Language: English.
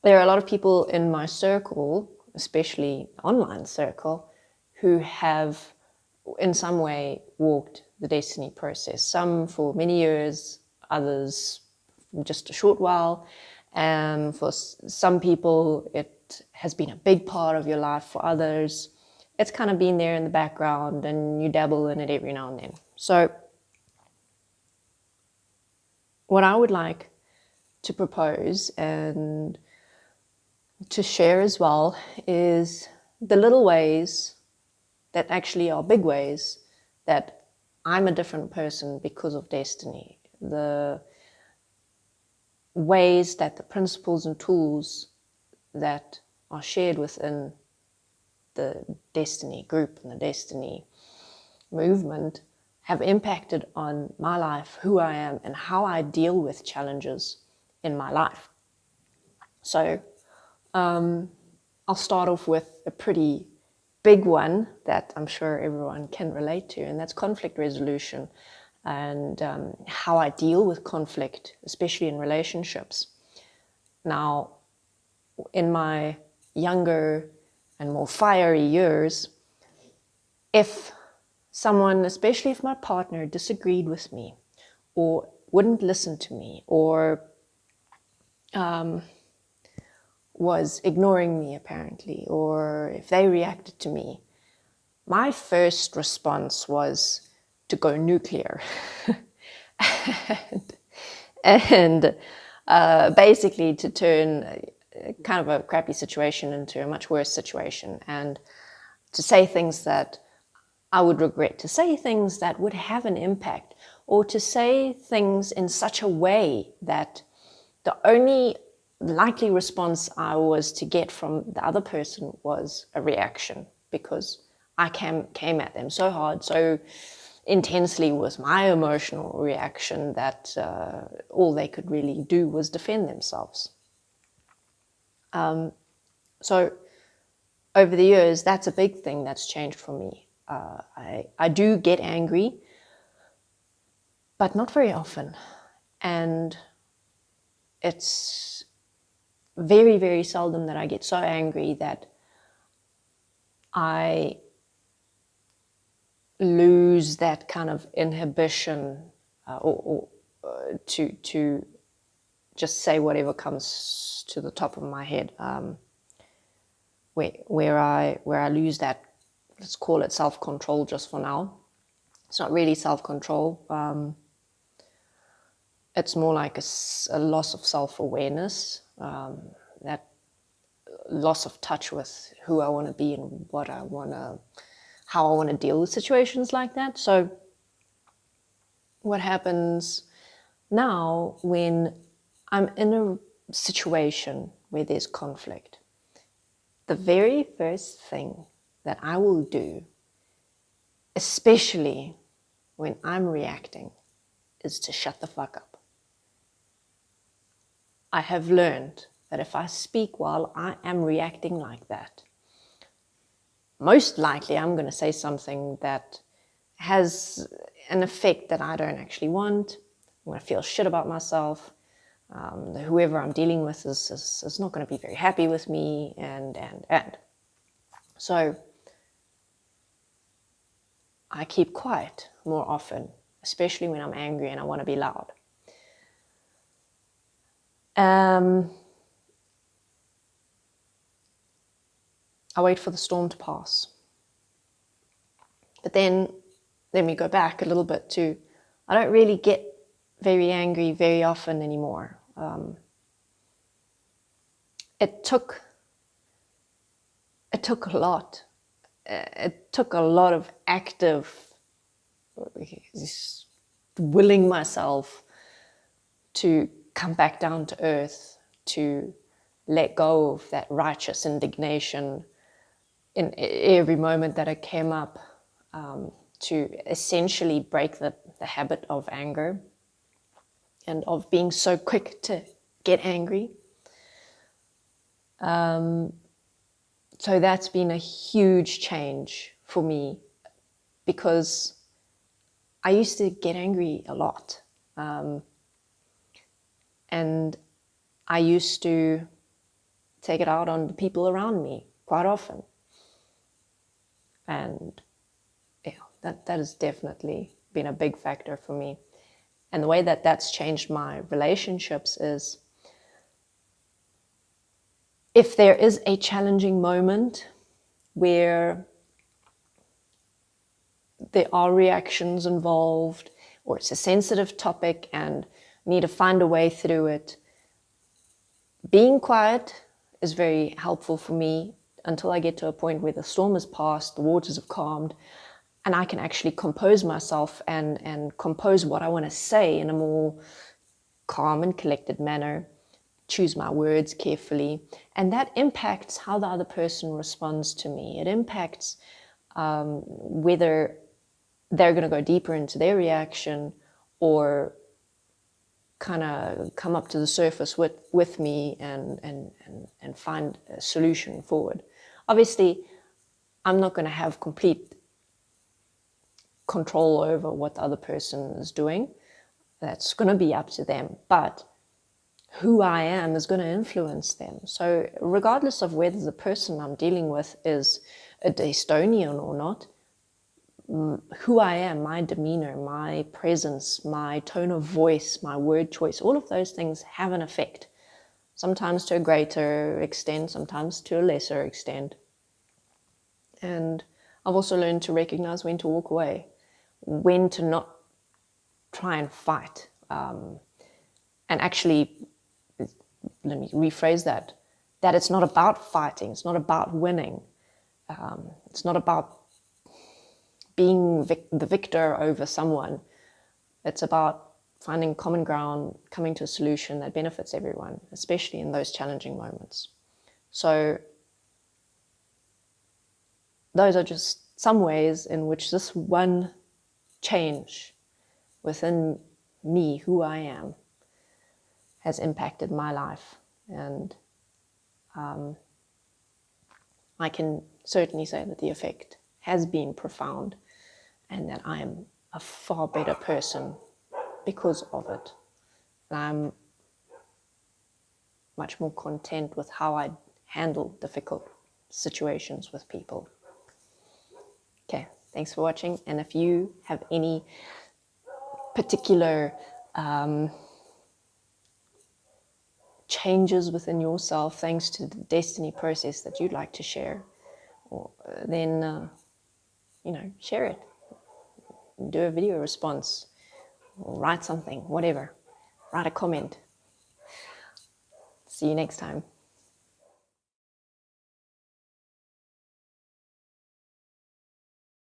there are a lot of people in my circle, especially online circle, who have in some way walked the destiny process. Some for many years, others just a short while. For some people, it has been a big part of your life. For others, it's kind of been there in the background and you dabble in it every now and then. So what I would like to propose and to share as well is the little ways that actually are big ways that I'm a different person because of destiny. The ways that the principles and tools that are shared within the Desteni group and the Desteni movement have impacted on my life, who I am, and how I deal with challenges in my life. So I'll start off with a pretty big one that I'm sure everyone can relate to, and that's conflict resolution and how I deal with conflict, especially in relationships. Now, in my younger and more fiery years, if someone, especially if my partner, disagreed with me or wouldn't listen to me or was ignoring me apparently, or if they reacted to me, my first response was to go nuclear and basically to turn kind of a crappy situation into a much worse situation, and to say things that I would regret, to say things that would have an impact, or to say things in such a way that the only likely response I was to get from the other person was a reaction, because I came at them so hard, so intensely with my emotional reaction that all they could really do was defend themselves. So over the years, that's a big thing that's changed for me. I do get angry, but not very often. And it's very, very seldom that I get so angry that I lose that kind of inhibition to just say whatever comes to the top of my head. Where I lose that, let's call it self-control just for now. It's not really self-control. It's more like a loss of self-awareness, that loss of touch with who I want to be and how I want to deal with situations like that. So what happens now when I'm in a situation where there's conflict? The very first thing that I will do, especially when I'm reacting, is to shut the fuck up. I have learned that if I speak while I am reacting like that, most likely I'm going to say something that has an effect that I don't actually want. I'm going to feel shit about myself. Whoever I'm dealing with is not going to be very happy with me, and. So I keep quiet more often, especially when I'm angry and I want to be loud. I wait for the storm to pass. But then we go back a little bit to, I don't really get very angry very often anymore. It took a lot. It took a lot of active willing myself to come back down to earth, to let go of that righteous indignation in every moment that it came up, to essentially break the habit of anger and of being so quick to get angry. So that's been a huge change for me, because I used to get angry a lot. And I used to take it out on the people around me quite often. And yeah, that has definitely been a big factor for me. And the way that that's changed my relationships is, if there is a challenging moment where there are reactions involved, or it's a sensitive topic and need to find a way through it, being quiet is very helpful for me until I get to a point where the storm has passed, the waters have calmed, and I can actually compose myself and compose what I want to say in a more calm and collected manner, choose my words carefully, and that impacts how the other person responds to me. It impacts whether they're going to go deeper into their reaction or kind of come up to the surface with me and find a solution forward. Obviously, I'm not going to have complete control over what the other person is doing. That's going to be up to them. But who I am is going to influence them. So regardless of whether the person I'm dealing with is a Destonian or not, who I am, my demeanor, my presence, my tone of voice, my word choice, all of those things have an effect. Sometimes to a greater extent, sometimes to a lesser extent. And I've also learned to recognize when to walk away, when to not try and fight. And actually, let me rephrase that it's not about fighting, it's not about winning. It's not about being the victor over someone. It's about finding common ground, coming to a solution that benefits everyone, especially in those challenging moments. So those are just some ways in which this one change within me, who I am, has impacted my life. And I can certainly say that the effect has been profound, and that I am a far better person because of it. And I'm much more content with how I handle difficult situations with people. Okay, thanks for watching. And if you have any particular changes within yourself thanks to the Desteni process that you'd like to share, then share it. Do a video response, or write something, whatever. Write a comment. See you next time.